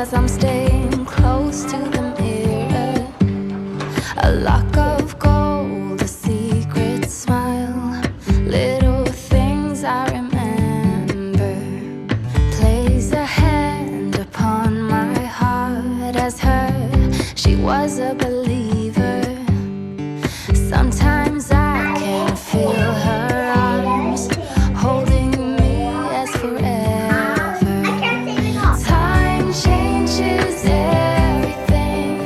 as I'm staying close to the mirror. A lock of gold, a secret smile, little things I remember. Plays a hand upon my heart as her, she was a believer. Sometimes I can feel her arms holding me as forever. Time changes everything,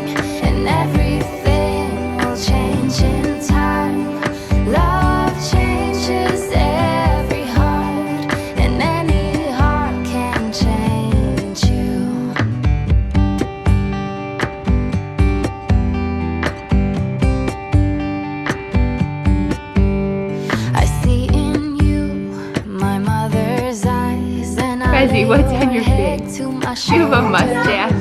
and everything will change in time. Love changes every heart, and any heart can change you. I see in you my mother's eyes, and I Reggie, what's on your face? to my You have a mustache.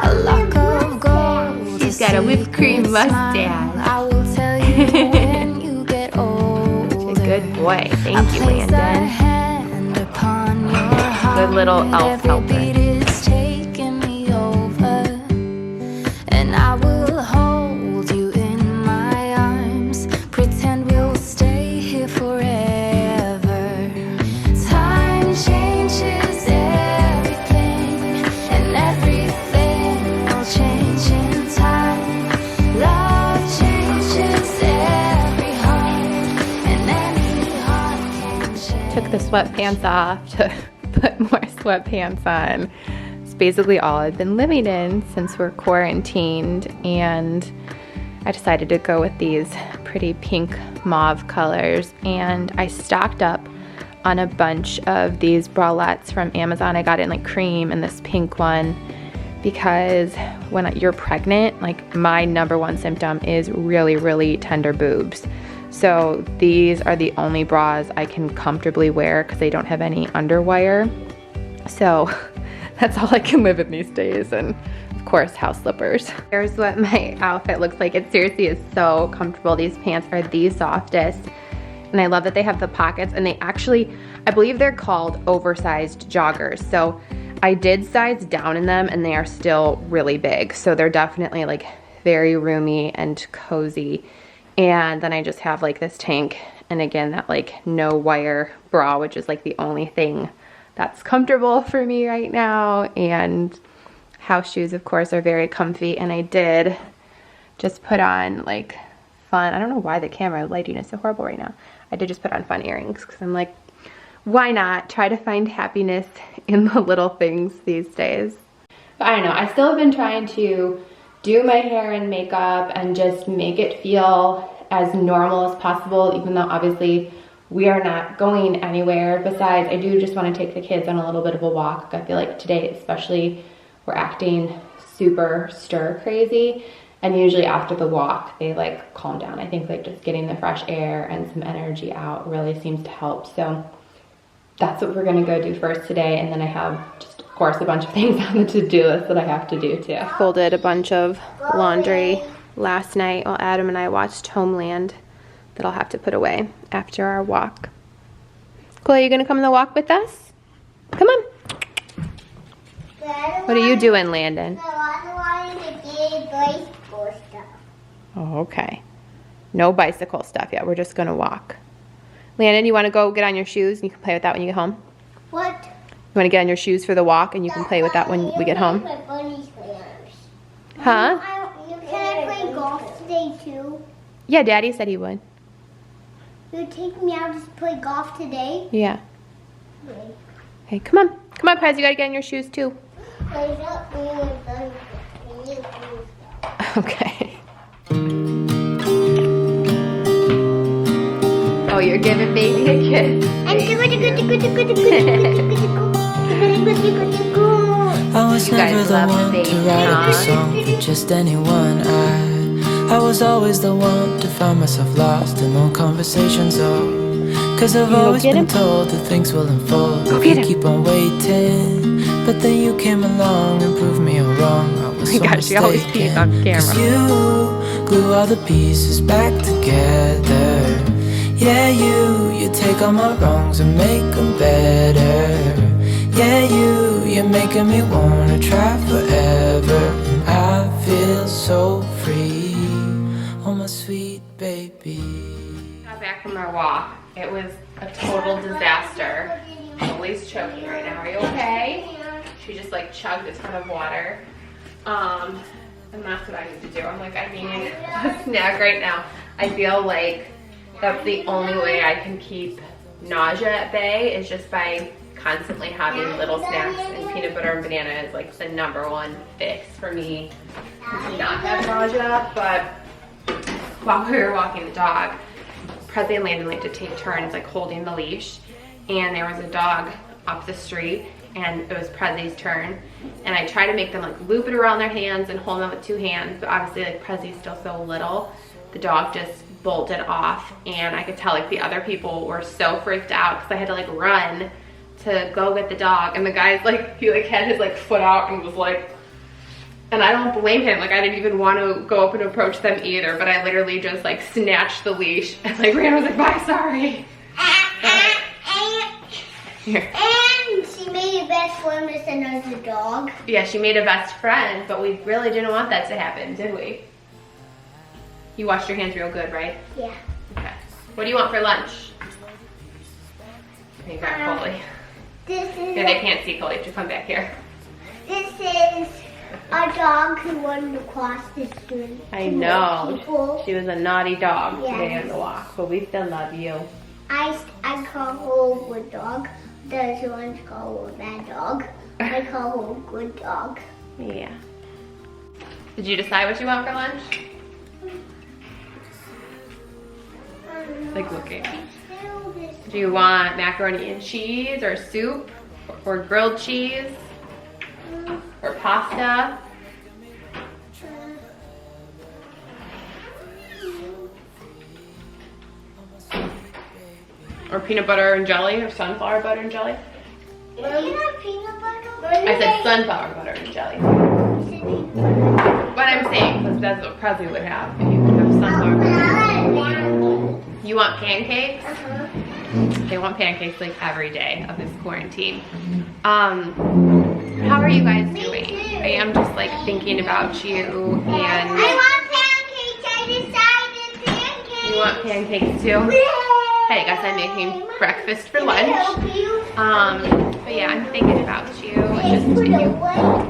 a lock of gold. She's got a whipped cream mustache. I will tell you when you get older. Good boy. Thank you, Place a Landon. hand upon your heart. Good little elf Every helper. beat is taking me over, and I will hold you in my arms. Pretend we'll stay here forever. Time changes everything, and everything will change in time. Love changes every heart, and any heart can change. Took the sweatpants off to put more sweatpants on. It's basically all I've been living in since we're quarantined, and I decided to go with these pretty pink mauve colors, and I stocked up on a bunch of these bralettes from Amazon. I got it in like cream and this pink one because when you're pregnant, like my #1 symptom is really, really tender boobs. So these are the only bras I can comfortably wear because they don't have any underwire. So that's all I can live in these days, and of course house slippers. Here's what my outfit looks like. It seriously is so comfortable. These pants are the softest, and I love that they have the pockets, and they actually, I believe they're called oversized joggers. So I did size down in them, and they are still really big. So they're definitely like very roomy and cozy. And then I just have like this tank, and again that like no wire bra, which is like the only thing that's comfortable for me right now. And house shoes, of course, are very comfy, and I did just put on like fun, I don't know why the camera lighting is so horrible right now. I did just put on fun earrings because I'm like, why not try to find happiness in the little things these days. But I don't know, I still have been trying to do my hair and makeup and just make it feel as normal as possible, even though obviously we are not going anywhere. Besides, I do just want to take the kids on a little bit of a walk. I feel like today especially we're acting super stir crazy, and usually after the walk they like calm down. I think like just getting the fresh air and some energy out really seems to help. So that's what we're gonna go do first today, and then I have just of course a bunch of things on the to-do list that I have to do too. I folded a bunch of laundry last night while Adam and I watched Homeland that I'll have to put away after our walk. Cool, are you gonna come on the walk with us? Come on. What are you doing, Landon? Oh, okay. No bicycle stuff yet. We're just gonna walk. Landon, you want to go get on your shoes and you can play with that when you get home? What? You want to get on your shoes for the walk and you can play with that when we get home? Huh? Can I play golf today too? Yeah, Daddy said he would. You would take me out to play golf today? Yeah. Hey, come on. Come on, Pez, you gotta get on your shoes too. Okay. Oh, you're giving baby a kiss. I was You guys never the love the one baby to write up a song. song for just anyone. I was always the one to find myself lost in long conversations. Cause I've always get been him? told that things will unfold Go if get you him. keep on waiting. But then you came along and proved me all wrong. I was Oh my so gosh, she always pees on mistaken. camera. 'Cause you glue all the pieces back together. Yeah, you take all my wrongs and make them better. Yeah, you're making me wanna try forever. And I feel so free. Oh, my sweet baby. Got back from our walk. It was a total disaster. Lily's choking right now. Are you okay? She just like chugged a ton of water. And that's what I need to do. I'm like, I need a snack right now. I feel like that's the only way I can keep nausea at bay is just by constantly having little snacks, and peanut butter and banana is like the #1 fix for me to not have nausea. But while we were walking the dog, Presley and Landon like to take turns like holding the leash, and there was a dog up the street and it was Presley's turn, and I try to make them like loop it around their hands and hold them with 2 hands, but obviously like Presley's still so little, the dog just bolted off, and I could tell like the other people were so freaked out because I had to like run to go get the dog, and the guy's like, he like had his like foot out and was like, and I don't blame him, like I didn't even want to go up and approach them either, but I literally just like snatched the leash and like Brianna was like, bye, sorry. Here. And she made a best friend with another dog. Yeah, she made a best friend, but we really didn't want that to happen, did we? You washed your hands real good, right? Yeah. Okay. What do you want for lunch? You got Coley. This is Yeah, they can't see Coley. To come back here. This is a dog who wanted to cross the street. I know. People. She was a naughty dog Yes. today on the walk, but we still love you. I call her a good dog. Does one call her a bad dog? I call her a good dog. Yeah. Did you decide what you want for lunch? Like looking. Do you want macaroni and cheese or soup or grilled cheese or pasta? Or peanut butter and jelly or sunflower butter and jelly? You have peanut butter? I said sunflower butter and jelly. What I'm saying, because that's what Presley would have if you could have sunflower butter. You want pancakes? They want pancakes like every day of this quarantine. How are you guys doing? I am just like thinking about you, and I want pancakes. I decided pancakes. you want pancakes too? Hey guys, I'm making breakfast for lunch. But yeah, I'm thinking about you. Just if you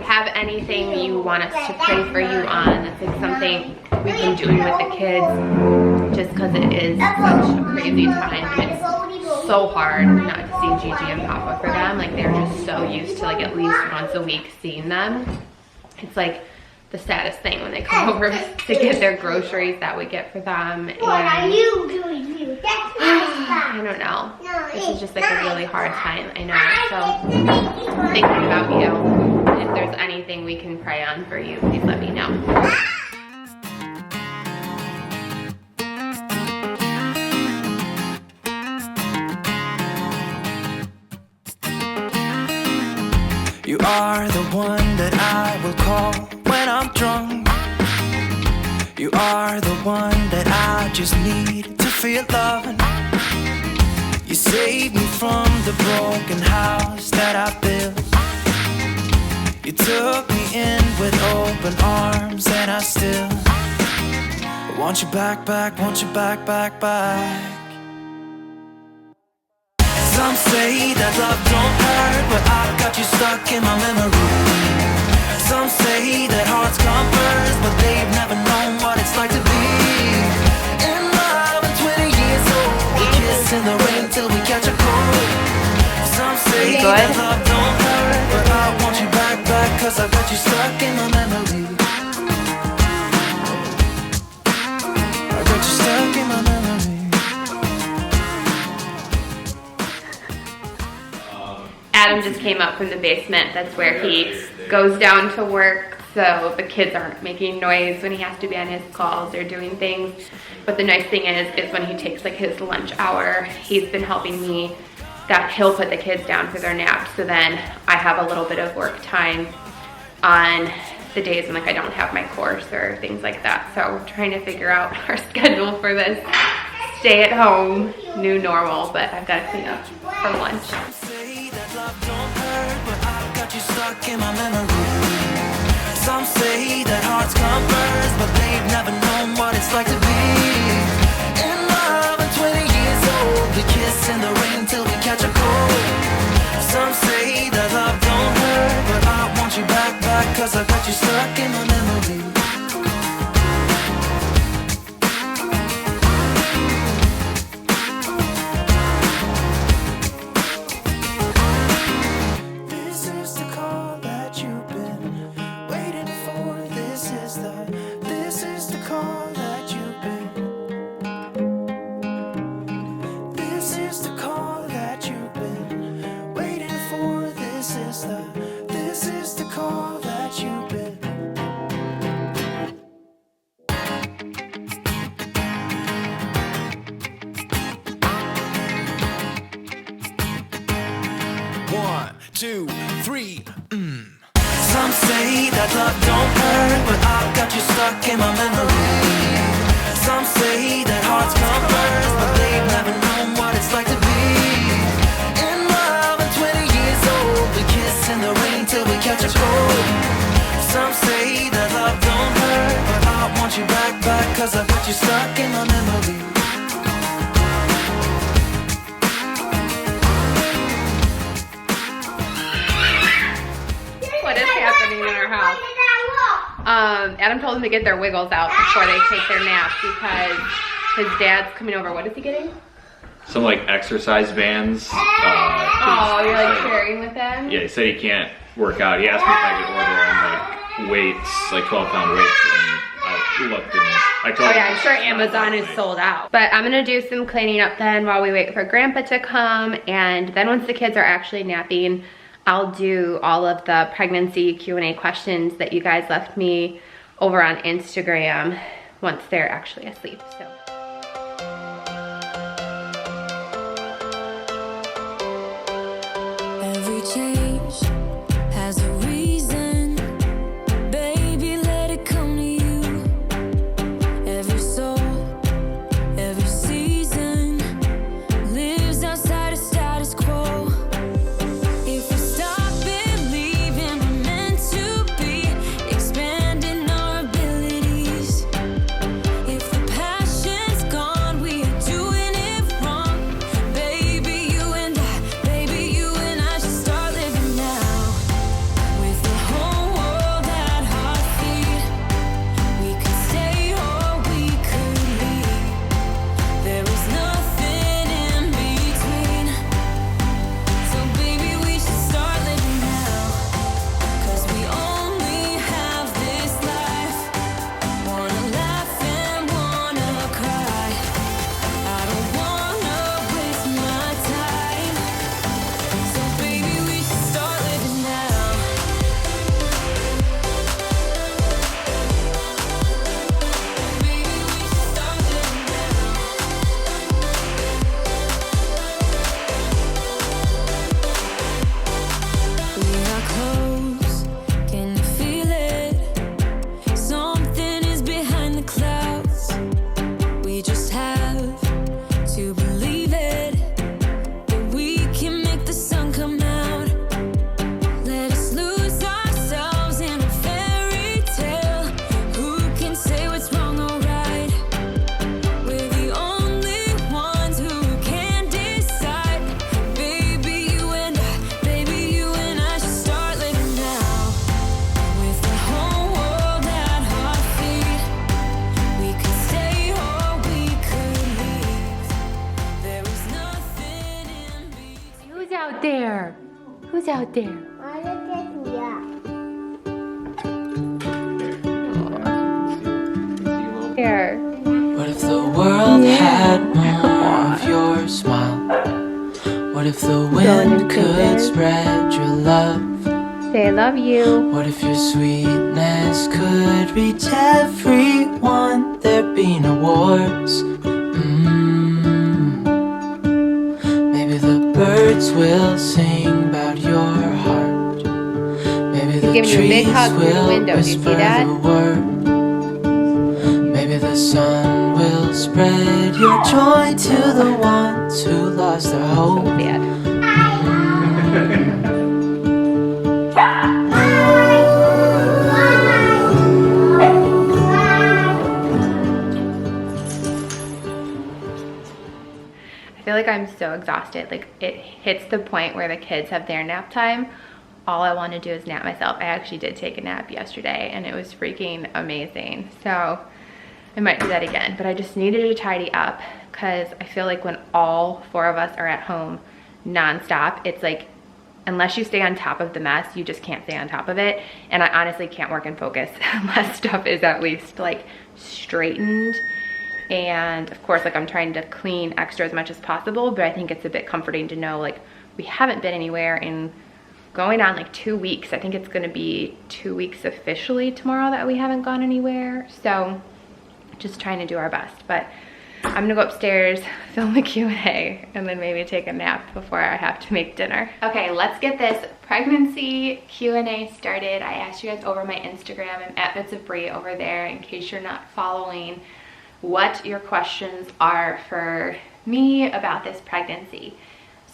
have anything you want us to pray for you on, that's like something we've been doing with the kids, just because it is such a crazy time. It's so hard not to see Gigi and Papa for them. Like they're just so used to like at least once a week seeing them. It's like the saddest thing when they come over to get their groceries that we get for them. And What are you doing here? That's my spot. I don't know. No, This is just like a really hard time. I know. I So I'm thinking about you. And if there's anything we can pray on for you, please let me know. You are the one that I will call when I'm drunk. You are the one that I just need to feel loving. You saved me from the broken house that I built. You took me in with open arms, and I still want you back, back, want you back, back, back. Some say that love don't hurt, but I've got you stuck in my memory. Some say that hearts come first, but they've never known what it's like to be in love and 20 years old. We kiss in the rain till we catch a cold. Some say that love don't hurt, but I want you back, back, cause I got you stuck in my memory. I got you stuck in my memory. Adam just came up from the basement. That's where he goes down to work, so the kids aren't making noise when he has to be on his calls or doing things. But the nice thing is when he takes like his lunch hour, he's been helping me that he'll put the kids down for their naps, so then I have a little bit of work time on the days when like I don't have my course or things like that. So we're trying to figure out our schedule for this stay at home new normal, but I've got to clean up for lunch. love don't hurt, but I've got you stuck in my memory. Some say that hearts come first, but they've never known what it's like to be in love and 20 years old. We kiss in the rain till we catch a cold. Some say that love don't hurt, but I want you back, cause I got you stuck in my memory. This is the call that you've been waiting for. This is the call that you've been. This is the call that you've been waiting for. This is the call that you've been. One, two, three. Some say that love don't hurt, but I've got you stuck in my memory. Some say that hearts come first, but they've never known what it's like to be in love and 20 years old. We kiss in the rain till we catch a cold. Some say that love don't hurt, but I want you back, cause I've got you stuck in my memory. What is happening in our house? Adam told them to get their wiggles out before they take their nap because his dad's coming over. What is he getting? Some like exercise bands. Oh, you're like sharing with them? Yeah, he said he can't work out. He asked me if I could order him like weights, like 12-pound weights, and I looked and I told him. Oh yeah, I'm sure Amazon is sold out. But I'm gonna do some cleaning up then while we wait for Grandpa to come, and then once the kids are actually napping, I'll do all of the pregnancy Q&A questions that you guys left me over on Instagram once they're actually asleep. So. Every change has a reason. Baby, let it come to you. Every soul, every season lives outside of status quo. If we stop believing we're meant to be, expanding our abilities. If the passion's gone, we are doing it wrong. Baby, you and I should start living now. With the whole world at our feet, we could stay or we could leave. There is nothing in between. So baby, we should start living now. 'Cause we only have this life. Wanna laugh and wanna cry. I don't wanna waste my time. So baby, we should start living now. Baby, we should start living now. We are close, can you feel it? Something is behind the clouds. We just have to believe it, that we can make the sun come out. Let us lose ourselves in a fairy tale. Who can say what's wrong or right? We're the only ones who can decide. Baby, you and I should start living now. With the whole world at our feet, we could stay or we could leave. There is nothing in between. Who's out there? Who's out there? Here. What if the world had more of your smile? What if the wind could spread your love? Say I love you. What if your sweetness could reach everyone? There'd be no wars. Maybe the birds will sing about your heart. Maybe the Giving you a big trees hug through the will window. Do you see whisper that? the word. Maybe the sun will spread your joy to the ones who lost their hope. Sad. exhausted. Like, it hits the point where the kids have their nap time. All I want to do is nap myself. I actually did take a nap yesterday and it was freaking amazing. So I might do that again, but I just needed to tidy up because I feel like when all 4 of us are at home nonstop, it's like, unless you stay on top of the mess, you just can't stay on top of it. And I honestly can't work and focus unless stuff is at least like straightened. And of course, like, I'm trying to clean extra as much as possible, but I think it's a bit comforting to know, like, we haven't been anywhere in going on like 2 weeks. I think it's gonna be 2 weeks officially tomorrow that we haven't gone anywhere. So just trying to do our best. But I'm gonna go upstairs, film the Q&A, and then maybe take a nap before I have to make dinner. Okay, let's get this pregnancy Q&A started. I asked you guys over my Instagram. I'm at bitsofbri over there in case you're not following, what your questions are for me about this pregnancy.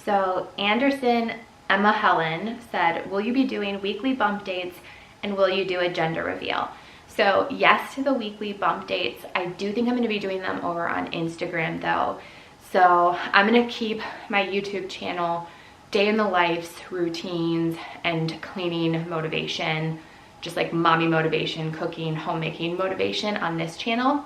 So Anderson Emma Helen said, will you be doing weekly bump dates and will you do a gender reveal? So yes to the weekly bump dates. I do think I'm going to be doing them over on Instagram though. So I'm going to keep my YouTube channel day in the life routines and cleaning motivation, just like mommy motivation, cooking, homemaking motivation on this channel.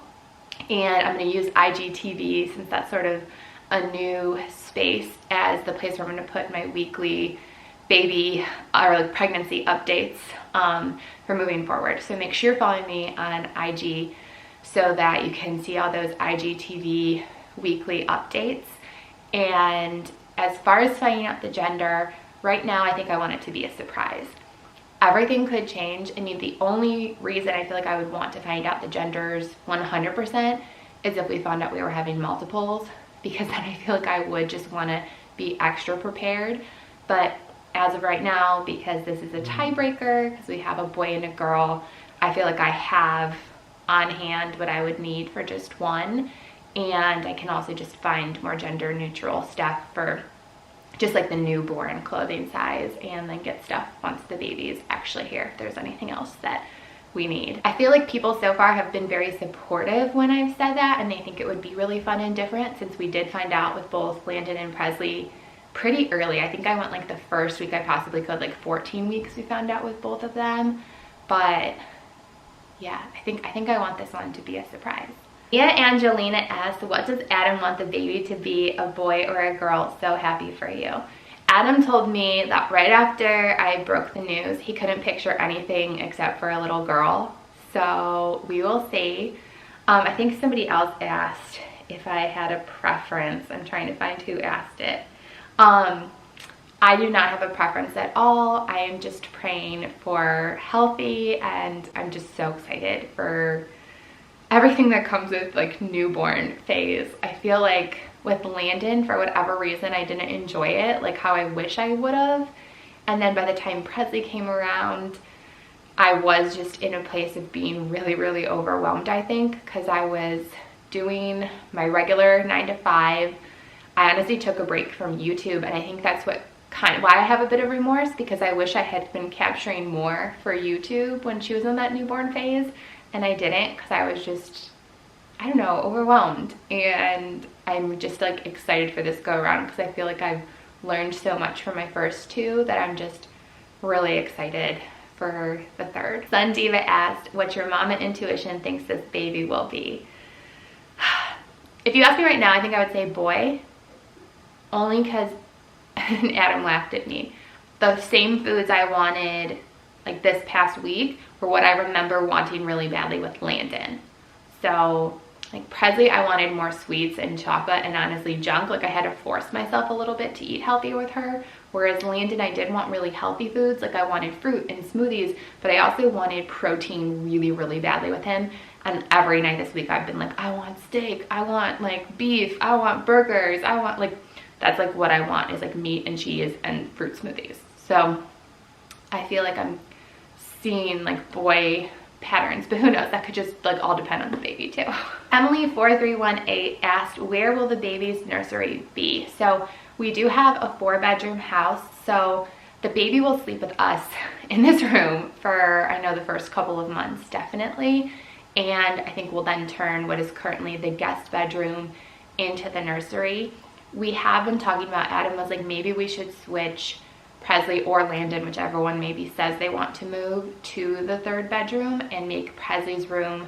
And I'm going to use IGTV since that's sort of a new space as the place where I'm going to put my weekly baby or like pregnancy updates for moving forward. So make sure you're following me on IG so that you can see all those IGTV weekly updates. And as far as finding out the gender, right now I think I want it to be a surprise. Everything could change. I mean, the only reason I feel like I would want to find out the genders 100% is if we found out we were having multiples, because then I feel like I would just want to be extra prepared. But as of right now, because this is a tiebreaker, because we have a boy and a girl, I feel like I have on hand what I would need for just one. And I can also just find more gender neutral stuff for just like the newborn clothing size, and then get stuff once the baby is actually here if there's anything else that we need. I feel like people so far have been very supportive when I've said that, and they think it would be really fun and different, since we did find out with both Landon and Presley pretty early. I think I went like the first week I possibly could, like 14 weeks we found out with both of them. But yeah, I think I want this one to be a surprise. Yeah, Angelina asked, what does Adam want the baby to be, a boy or a girl? So happy for you. Adam told me that right after I broke the news, he couldn't picture anything except for a little girl. So we will see. I think somebody else asked if I had a preference. I'm trying to find who asked it. I do not have a preference at all. I am just praying for healthy, and I'm just so excited for everything that comes with like newborn phase. I feel like with Landon, for whatever reason, I didn't enjoy it like how I wish I would have. And then by the time Presley came around, I was just in a place of being really, really overwhelmed, I think, because I was doing my regular 9 to 5. I honestly took a break from YouTube, and I think that's what why I have a bit of remorse, because I wish I had been capturing more for YouTube when she was in that newborn phase. And I didn't, because I was just, I don't know, overwhelmed. And I'm just like excited for this go around, because I feel like I've learned so much from my first 2 that I'm just really excited for the 3rd. Sun Diva asked what your mama intuition thinks this baby will be. If you ask me right now, I think I would say boy, only because Adam laughed at me. The same foods I wanted like this past week were what I remember wanting really badly with Landon. So like Presley, I wanted more sweets and chocolate and honestly junk. Like I had to force myself a little bit to eat healthy with her. Whereas Landon, I did want really healthy foods. Like I wanted fruit and smoothies, but I also wanted protein really, really badly with him. And every night this week I've been like, I want steak, I want like beef, I want burgers, I want like, that's like what I want, is like meat and cheese and fruit smoothies. So I feel like I'm seeing like boy patterns, but who knows, that could just like all depend on the baby too. Emily4318 asked, where will the baby's nursery be? So we do have a 4-bedroom house, so the baby will sleep with us in this room for, I know, the first couple of months definitely, and I think we'll then turn what is currently the guest bedroom into the nursery. we have been talking about, Adam was like, maybe we should switch Presley or Landon, whichever one maybe says they want to move, to the 3rd bedroom and make Presley's room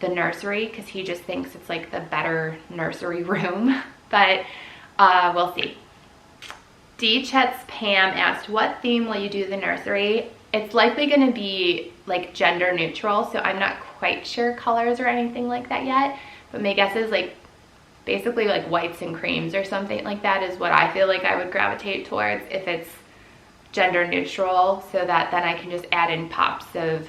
the nursery, because he just thinks it's like the better nursery room. But we'll see. D-Chet's Pam asked, what theme will you do the nursery? It's likely going to be like gender neutral, so I'm not quite sure colors or anything like that yet, but my guess is like basically like whites and creams or something like that is what I feel like I would gravitate towards if it's gender neutral, so that then I can just add in pops of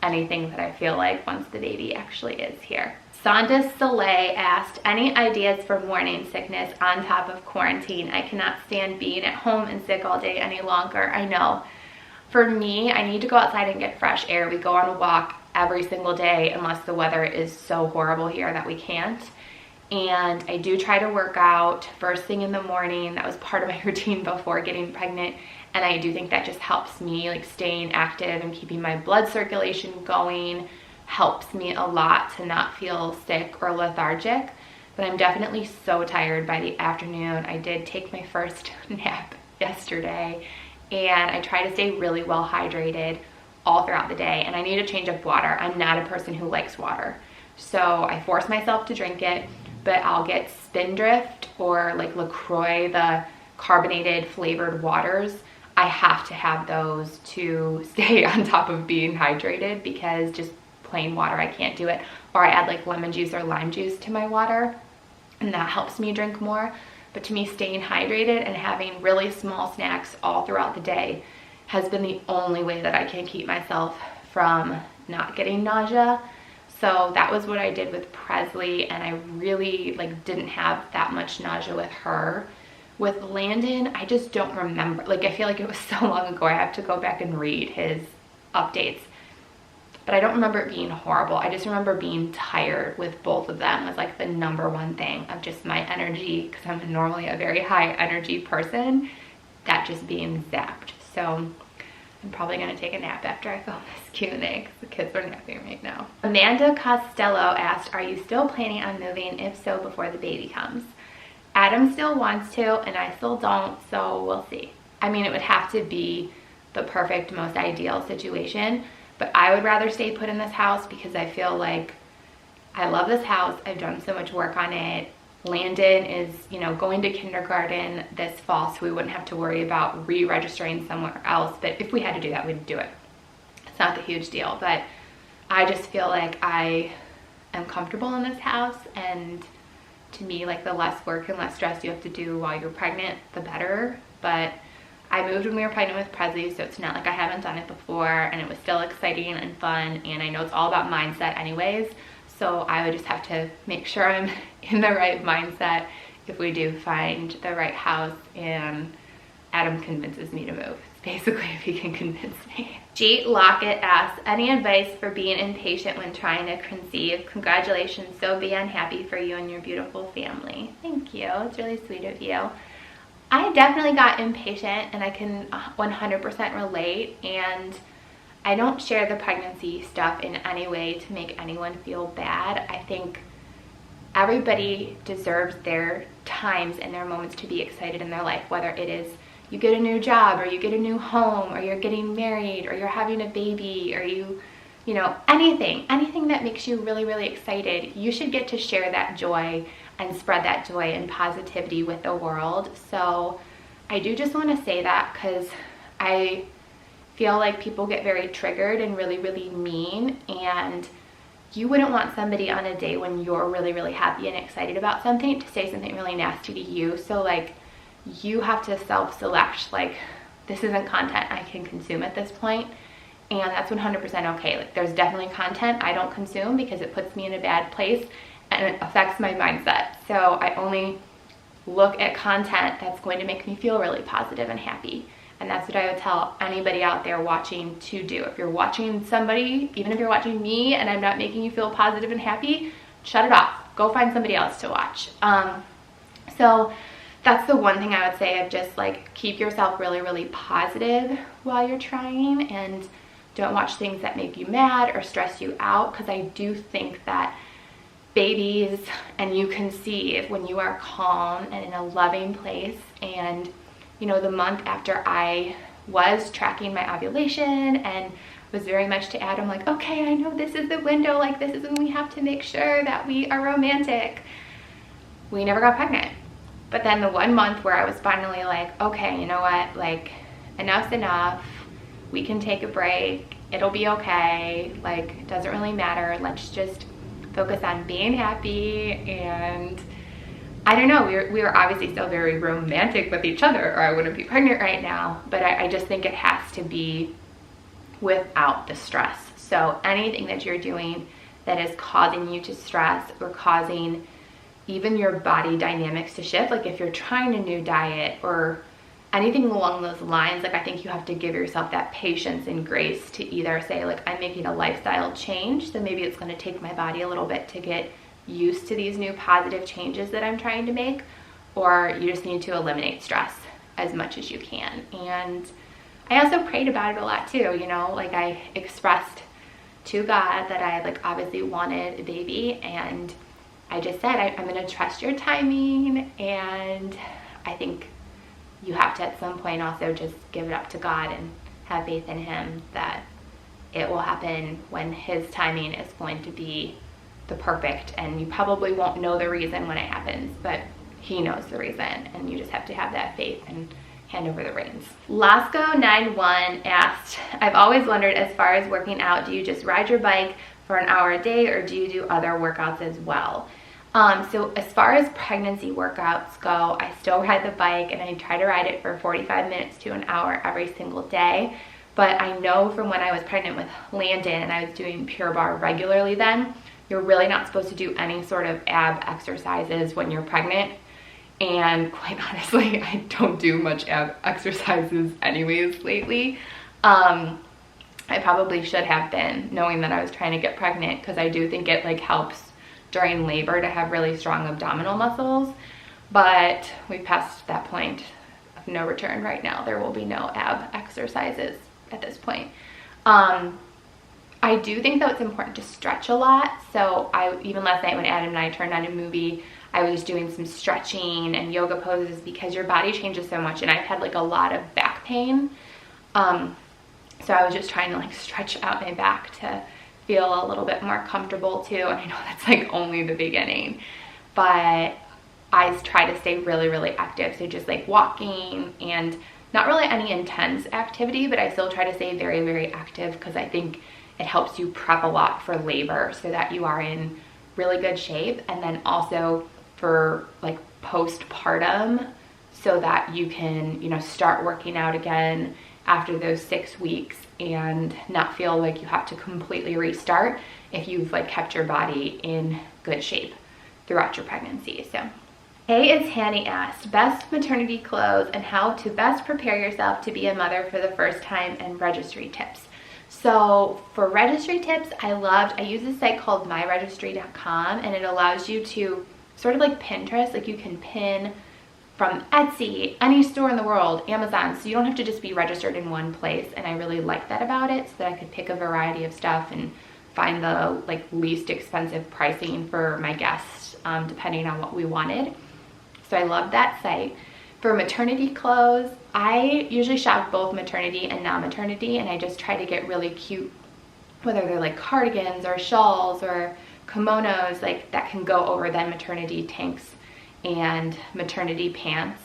anything that I feel like once the baby actually is here. Sonda Soleil asked, any ideas for morning sickness on top of quarantine? I cannot stand being at home and sick all day any longer. I know. For me, I need to go outside and get fresh air. We go on a walk every single day unless the weather is so horrible here that we can't. And I do try to work out first thing in the morning. That was part of my routine before getting pregnant. And I do think that just helps me, like staying active and keeping my blood circulation going, helps me a lot to not feel sick or lethargic. But I'm definitely so tired by the afternoon. I did take my first nap yesterday, and I try to stay really well hydrated all throughout the day. And I need a change of water. I'm not a person who likes water, so I force myself to drink it, but I'll get Spindrift or like LaCroix, the carbonated flavored waters. I have to have those to stay on top of being hydrated, because just plain water, I can't do it. Or I add like lemon juice or lime juice to my water, and that helps me drink more. But to me, staying hydrated and having really small snacks all throughout the day has been the only way that I can keep myself from not getting nausea. So that was what I did with Presley, and I really like didn't have that much nausea with her. With Landon, I just don't remember. Like, I feel like it was so long ago, I have to go back and read his updates. But I don't remember it being horrible. I just remember being tired with both of them was like the #1 thing of just my energy, because I'm normally a very high energy person, that just being zapped. So I'm probably gonna take a nap after I film this Q&A, because the kids are napping right now. Amanda Costello asked, are you still planning on moving? If so, before the baby comes. Adam still wants to, and I still don't, so we'll see. I mean, it would have to be the perfect, most ideal situation, but I would rather stay put in this house because I feel like I love this house. I've done so much work on it. Landon is, you know, going to kindergarten this fall, so we wouldn't have to worry about re-registering somewhere else. But if we had to do that, we'd do it. It's not the huge deal, but I just feel like I am comfortable in this house, and to me, like, the less work and less stress you have to do while you're pregnant, the better. But I moved when we were pregnant with Presley, so it's not like I haven't done it before, and it was still exciting and fun, and I know it's all about mindset anyways. So I would just have to make sure I'm in the right mindset if we do find the right house and Adam convinces me to move. It's basically if he can convince me. Jeet Lockett asks, any advice for being impatient when trying to conceive? Congratulations, so beyond happy for you and your beautiful family. Thank you, it's really sweet of you. I definitely got impatient, and I can 100% relate, and I don't share the pregnancy stuff in any way to make anyone feel bad. I think everybody deserves their times and their moments to be excited in their life, whether it is you get a new job, or you get a new home, or you're getting married, or you're having a baby, or you know, anything that makes you really, really excited. You should get to share that joy and spread that joy and positivity with the world. So I do just want to say that, because I feel like people get very triggered and really, really mean, and you wouldn't want somebody on a day when you're really, really happy and excited about something to say something really nasty to you. So like, you have to self-select, like, this isn't content I can consume at this point, and that's 100% okay. Like, there's definitely content I don't consume because it puts me in a bad place and it affects my mindset. So I only look at content that's going to make me feel really positive and happy. And that's what I would tell anybody out there watching to do. If you're watching somebody, even if you're watching me and I'm not making you feel positive and happy, shut it off. Go find somebody else to watch. So that's the one thing I would say, of just like, keep yourself really, really positive while you're trying, and don't watch things that make you mad or stress you out, because I do think that babies, and you can see when you are calm and in a loving place. And you know, the month after I was tracking my ovulation and was very much to Adam, like, okay, I know this is the window, like this is when we have to make sure that we are romantic, we never got pregnant. But then the 1 month where I was finally like, okay, you know what, like enough's enough, we can take a break, it'll be okay, like it doesn't really matter, let's just focus on being happy. And I don't know, we were obviously still very romantic with each other, or I wouldn't be pregnant right now, but I just think it has to be without the stress. So anything that you're doing that is causing you to stress or causing even your body dynamics to shift, like if you're trying a new diet or anything along those lines, like I think you have to give yourself that patience and grace to either say, like, I'm making a lifestyle change, so maybe it's going to take my body a little bit to get used to these new positive changes that I'm trying to make, or you just need to eliminate stress as much as you can. And I also prayed about it a lot too, you know, like I expressed to God that I like obviously wanted a baby, and I just said, I'm going to trust your timing. And I think you have to at some point also just give it up to God and have faith in him that it will happen when his timing is going to be the perfect, and you probably won't know the reason when it happens, but he knows the reason, and you just have to have that faith and hand over the reins. Lasco91 asked, I've always wondered, as far as working out, do you just ride your bike for an hour a day, or do you do other workouts as well? So as far as pregnancy workouts go, I still ride the bike, and I try to ride it for 45 minutes to an hour every single day. But I know from when I was pregnant with Landon and I was doing Pure Barre regularly then, you're really not supposed to do any sort of ab exercises when you're pregnant. And quite honestly, I don't do much ab exercises anyways lately. I probably should have been, knowing that I was trying to get pregnant, because I do think it like helps during labor to have really strong abdominal muscles. But we've passed that point of no return right now. There will be no ab exercises at this point. I do think though it's important to stretch a lot. So even last night when Adam and I turned on a movie, I was just doing some stretching and yoga poses, because your body changes so much, and I've had like a lot of back pain. So I was just trying to like stretch out my back to feel a little bit more comfortable too. And I know that's like only the beginning, but I try to stay really, really active. So just like walking, and not really any intense activity, but I still try to stay very, very active, because I think it helps you prep a lot for labor so that you are in really good shape. And then also for like postpartum, so that you can, you know, start working out again after those 6 weeks and not feel like you have to completely restart if you've like kept your body in good shape throughout your pregnancy. So Hey, it's Hanny asked, best maternity clothes and how to best prepare yourself to be a mother for the first time, and registry tips. So for registry tips, I use a site called myregistry.com, and it allows you to sort of like Pinterest, like you can pin from Etsy, any store in the world, Amazon, so you don't have to just be registered in one place. And I really like that about it, so that I could pick a variety of stuff and find the like least expensive pricing for my guests, depending on what we wanted. So I love that site. For maternity clothes, I usually shop both maternity and non-maternity, and I just try to get really cute, whether they're like cardigans or shawls or kimonos, like that can go over then maternity tanks and maternity pants.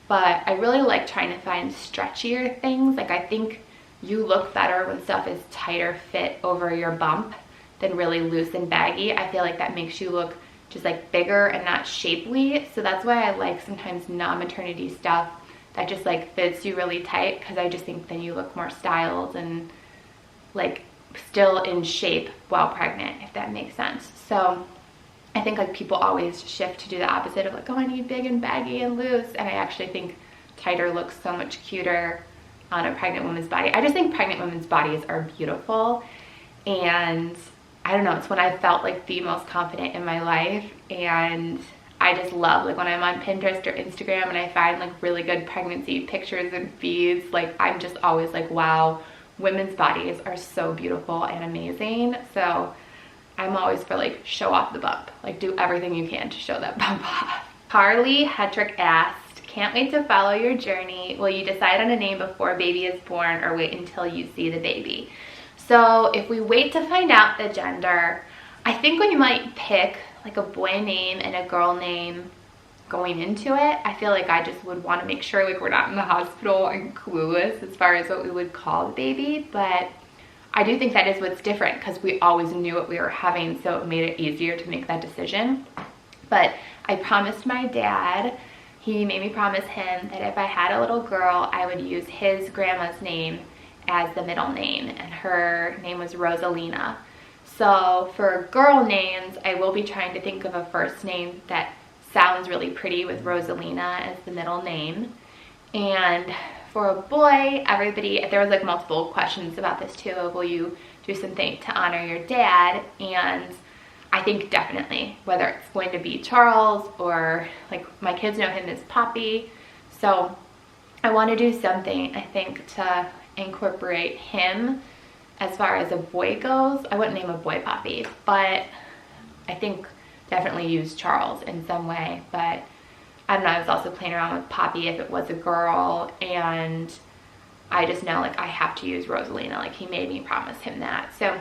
But I really like trying to find stretchier things. Like I think you look better when stuff is tighter fit over your bump than really loose and baggy. I feel like that makes you look just like bigger and not shapely. So that's why I like sometimes non-maternity stuff that just like fits you really tight, because I just think then you look more styled and like still in shape while pregnant, if that makes sense. So I think like people always shift to do the opposite of like, oh, I need big and baggy and loose. And I actually think tighter looks so much cuter on a pregnant woman's body. I just think pregnant women's bodies are beautiful. And I don't know, it's when I felt like the most confident in my life. And I just love, like when I'm on Pinterest or Instagram and I find like really good pregnancy pictures and feeds, like I'm just always like, wow, women's bodies are so beautiful and amazing. So I'm always for like show off the bump. Like do everything you can to show that bump off. Carly Hetrick asked, can't wait to follow your journey. Will you decide on a name before baby is born or wait until you see the baby? So if we wait to find out the gender, I think we might pick like a boy name and a girl name going into it. I feel like I just would want to make sure like we're not in the hospital and clueless as far as what we would call the baby, but I do think that is what's different because we always knew what we were having, so it made it easier to make that decision. But I promised my dad, he made me promise him that if I had a little girl, I would use his grandma's name as the middle name, and her name was Rosalina. So for girl names, I will be trying to think of a first name that sounds really pretty with Rosalina as the middle name. And for a boy, everybody, there was like multiple questions about this too, of will you do something to honor your dad? And I think definitely, whether it's going to be Charles or like my kids know him as Poppy. So I want to do something, I think, to incorporate him as far as a boy goes. I wouldn't name a boy Poppy, but I think definitely use Charles in some way. But I don't know, I was also playing around with Poppy if it was a girl, and I just know like I have to use Rosalina. Like he made me promise him that. So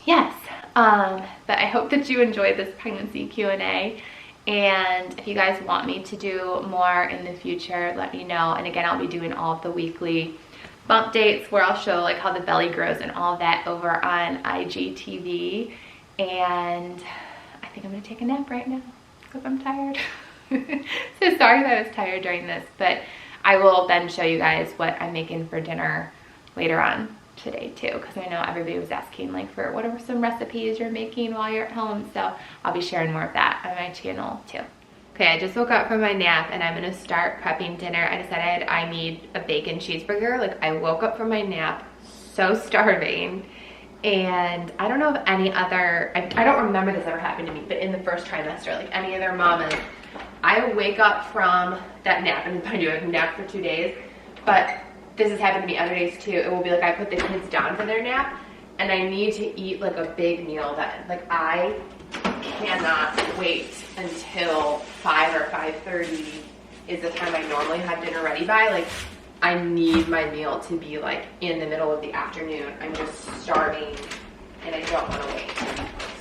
yes, but I hope that you enjoyed this pregnancy Q&A. And if you guys want me to do more in the future, let me know. And again, I'll be doing all of the weekly bump dates where I'll show like how the belly grows and all that over on IGTV. And I think I'm gonna take a nap right now because I'm tired. So sorry that I was tired during this, but I will then show you guys what I'm making for dinner later on today too, because I know everybody was asking like for what are some recipes you're making while you're at home. So I'll be sharing more of that on my channel too. Okay, I just woke up from my nap and I'm gonna start prepping dinner. I decided I need a bacon cheeseburger. Like I woke up from my nap so starving, and I don't know if any other, I don't remember this ever happened to me, but in the first trimester, like any other mamas, I wake up from that nap, and I do have a nap for 2 days, but this has happened to me other days too. It will be like I put the kids down for their nap and I need to eat like a big meal then. Like I cannot wait until 5 or 5:30 is the time I normally have dinner ready by. Like I need my meal to be like in the middle of the afternoon. I'm just starving and I don't want to wait.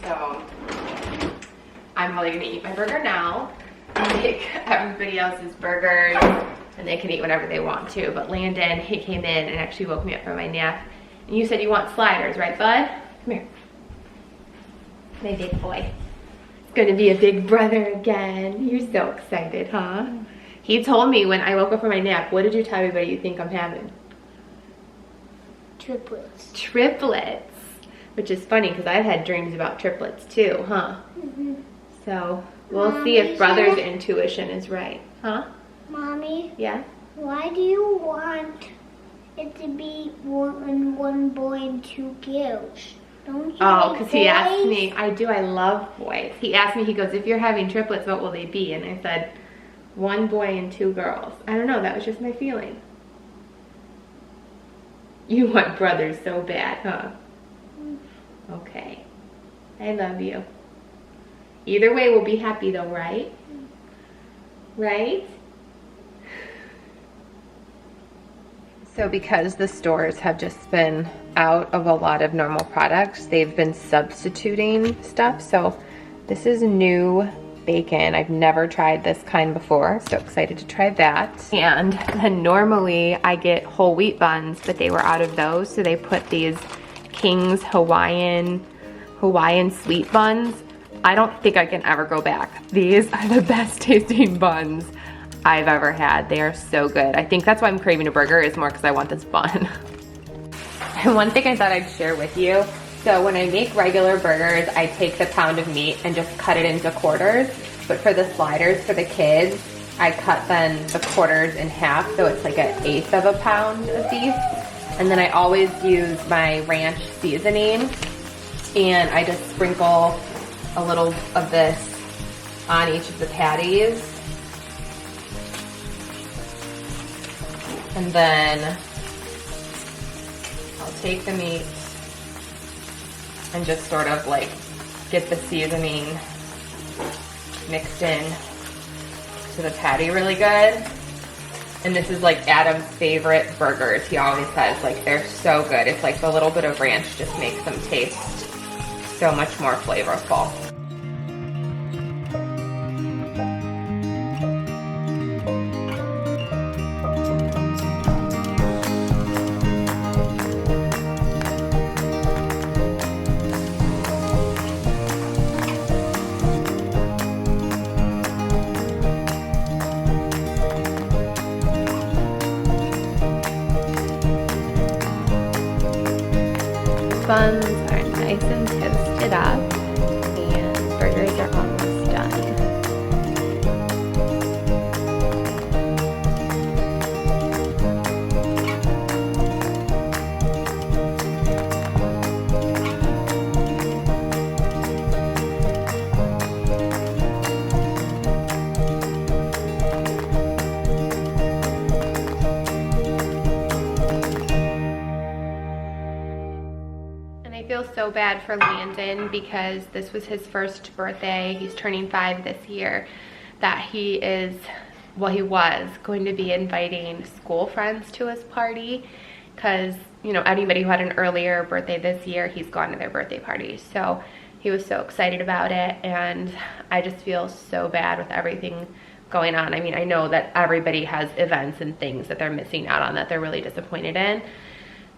So I'm probably gonna eat my burger now and make everybody else's burgers, and they can eat whatever they want to. But Landon, he came in and actually woke me up from my nap. And you said you want sliders, right, bud? Come here. My big boy. It's gonna be a big brother again. You're so excited, huh? He told me when I woke up from my nap, what did you tell everybody you think I'm having? Triplets. Triplets. Which is funny because I've had dreams about triplets too, huh? Mm-hmm. So we'll see if brother's intuition is right, huh? Mommy? Yeah? Why do you want it to be one boy and 2 girls? Don't you Oh, like because he asked boys? me. I do. I love boys. He asked me, he goes, if you're having triplets, what will they be? And I said, 1 boy and 2 girls. I don't know. That was just my feeling. You want brothers so bad, huh? Okay. I love you. Either way, we'll be happy though, right? Right? So because the stores have just been out of a lot of normal products, they've been substituting stuff. So this is new bacon. I've never tried this kind before, so excited to try that. And then normally I get whole wheat buns, but they were out of those, so they put these King's Hawaiian sweet buns. I don't think I can ever go back. These are the best tasting buns I've ever had. They are so good. I think that's why I'm craving a burger, is more because I want this bun. And one thing I thought I'd share with you, so when I make regular burgers, I take the pound of meat and just cut it into quarters. But for the sliders for the kids, I cut then the quarters in half, so it's like 1/8 of a pound of beef. And then I always use my ranch seasoning, and I just sprinkle a little of this on each of the patties. And then I'll take the meat and just sort of like get the seasoning mixed in to the patty really good. And this is like Adam's favorite burgers. He always says like they're so good. It's like the little bit of ranch just makes them taste so much more flavorful. Buns are nice and toasted up, and burgers are almost done. I feel so bad for Landon because this was his first birthday. He's turning 5 this year. That he was going to be inviting school friends to his party because, you know, anybody who had an earlier birthday this year, he's gone to their birthday party. So he was so excited about it, and I just feel so bad with everything going on. I mean, I know that everybody has events and things that they're missing out on that they're really disappointed in,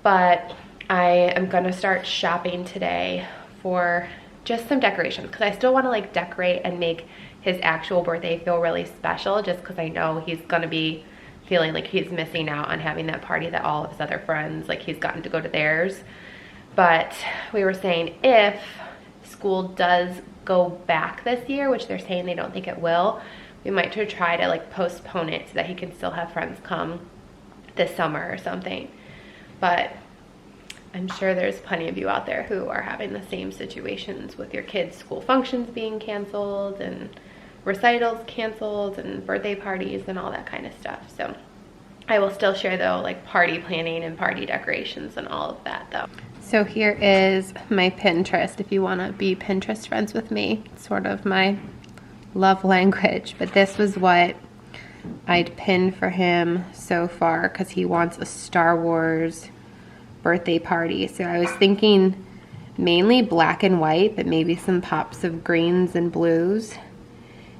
but I am gonna start shopping today for just some decorations because I still want to like decorate and make his actual birthday feel really special, just because I know he's gonna be feeling like he's missing out on having that party that all of his other friends, like he's gotten to go to theirs. But we were saying if school does go back this year, which they're saying they don't think it will, we might try to like postpone it so that he can still have friends come this summer or something. But I'm sure there's plenty of you out there who are having the same situations with your kids' school functions being canceled and recitals canceled and birthday parties and all that kind of stuff. So I will still share though like party planning and party decorations and all of that though. So here is my Pinterest if you want to be Pinterest friends with me. It's sort of my love language, but this was what I'd pinned for him so far because he wants a Star Wars birthday party. So I was thinking mainly black and white, but maybe some pops of greens and blues.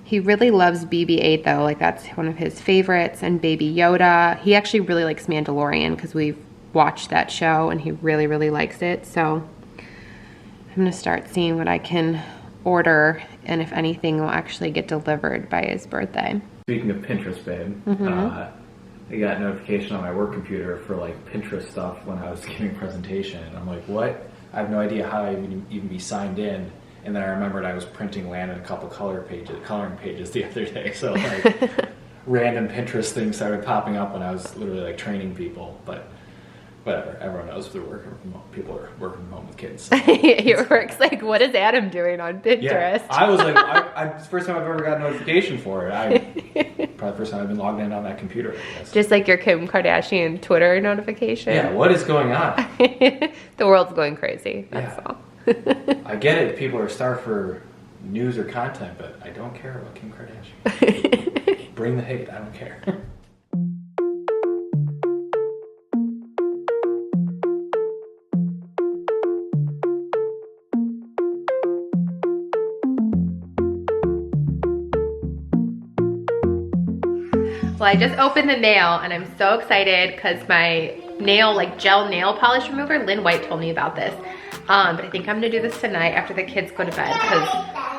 He really loves BB-8 though, like that's one of his favorites, and Baby Yoda. He actually really likes Mandalorian because we've watched that show and he really, really likes it. So I'm gonna start seeing what I can order and if anything will actually get delivered by his birthday. Speaking of Pinterest, babe, I got a notification on my work computer for like Pinterest stuff when I was giving a presentation. I'm like, what? I have no idea how I even be signed in. And then I remembered I was printing Landon a couple coloring pages the other day. So like random Pinterest things started popping up when I was literally like training people. But whatever, everyone knows they're working from home. People are working from home with kids. Your work's like, what is Adam doing on Pinterest? Yeah, I was like, it's the first time I've ever got a notification for it. Probably the first time I've been logged in on that computer, I guess. Just like your Kim Kardashian Twitter notification. Yeah, what is going on? The world's going crazy, that's all. I get it, people are starved for news or content, but I don't care about Kim Kardashian. Bring the hate, I don't care. Well, I just opened the mail and I'm so excited because my gel nail polish remover, Lynn White told me about this. But I think I'm gonna do this tonight after the kids go to bed because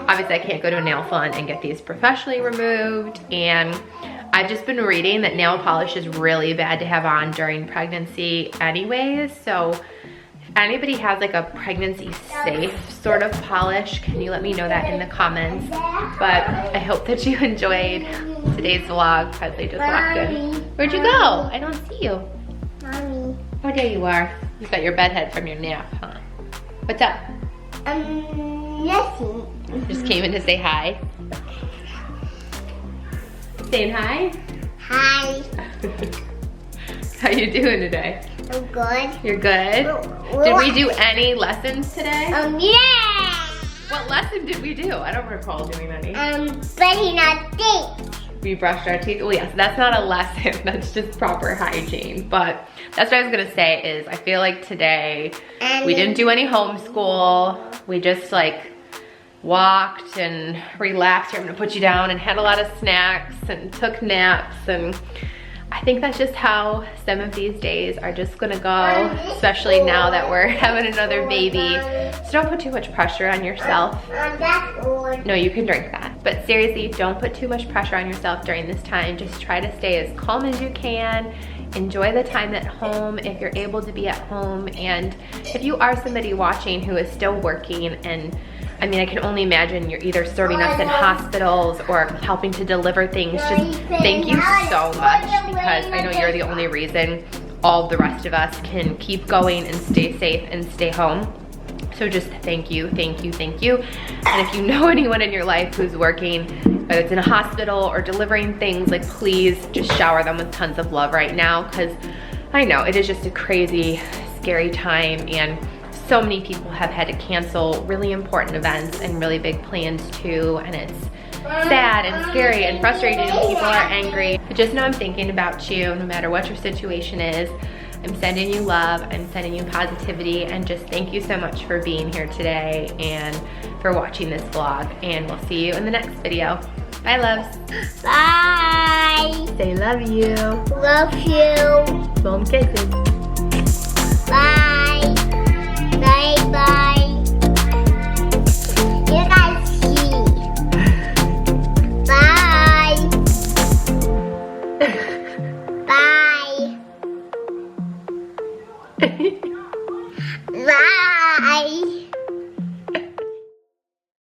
obviously I can't go to a nail salon and get these professionally removed. And I've just been reading that nail polish is really bad to have on during pregnancy anyways. So if anybody has like a pregnancy safe sort of polish, can you let me know that in the comments? But I hope that you enjoyed today's vlog. Presley just walked in. Where'd you go? I don't see you. Mommy. Oh, there you are. You got your bed head from your nap, huh? What's up? Nothing. Just came in to say hi. Saying hi? Hi. How you doing today? I'm good. You're good? Did we do any lessons today? Yeah. What lesson did we do? I don't recall doing any. Brushing our teeth. We brushed our teeth. Well, yes, that's not a lesson. That's just proper hygiene. But that's what I was gonna say is I feel like today we didn't do any homeschool. We just like walked and relaxed. I'm gonna put you down and had a lot of snacks and took naps, and I think that's just how some of these days are just gonna go, especially now that we're having another baby. So don't put too much pressure on yourself. No, you can drink that. But seriously, don't put too much pressure on yourself during this time. Just try to stay as calm as you can. Enjoy the time at home if you're able to be at home. And if you are somebody watching who is still working, and I mean, I can only imagine you're either serving us in hospitals or helping to deliver things. Just thank you so much, because I know you're the only reason all the rest of us can keep going and stay safe and stay home. So just thank you, thank you, thank you. And if you know anyone in your life who's working, whether it's in a hospital or delivering things, like please just shower them with tons of love right now, because I know it is just a crazy, scary time, and so many people have had to cancel really important events and really big plans too, and it's sad and scary and frustrating and people are angry. But just know I'm thinking about you no matter what your situation is. I'm sending you love, I'm sending you positivity, and just thank you so much for being here today and for watching this vlog, and we'll see you in the next video. Bye, loves. Bye. Say love you. Love you. Mom kisses. Bye. Bye bye. You guys see. Bye. Bye. Bye.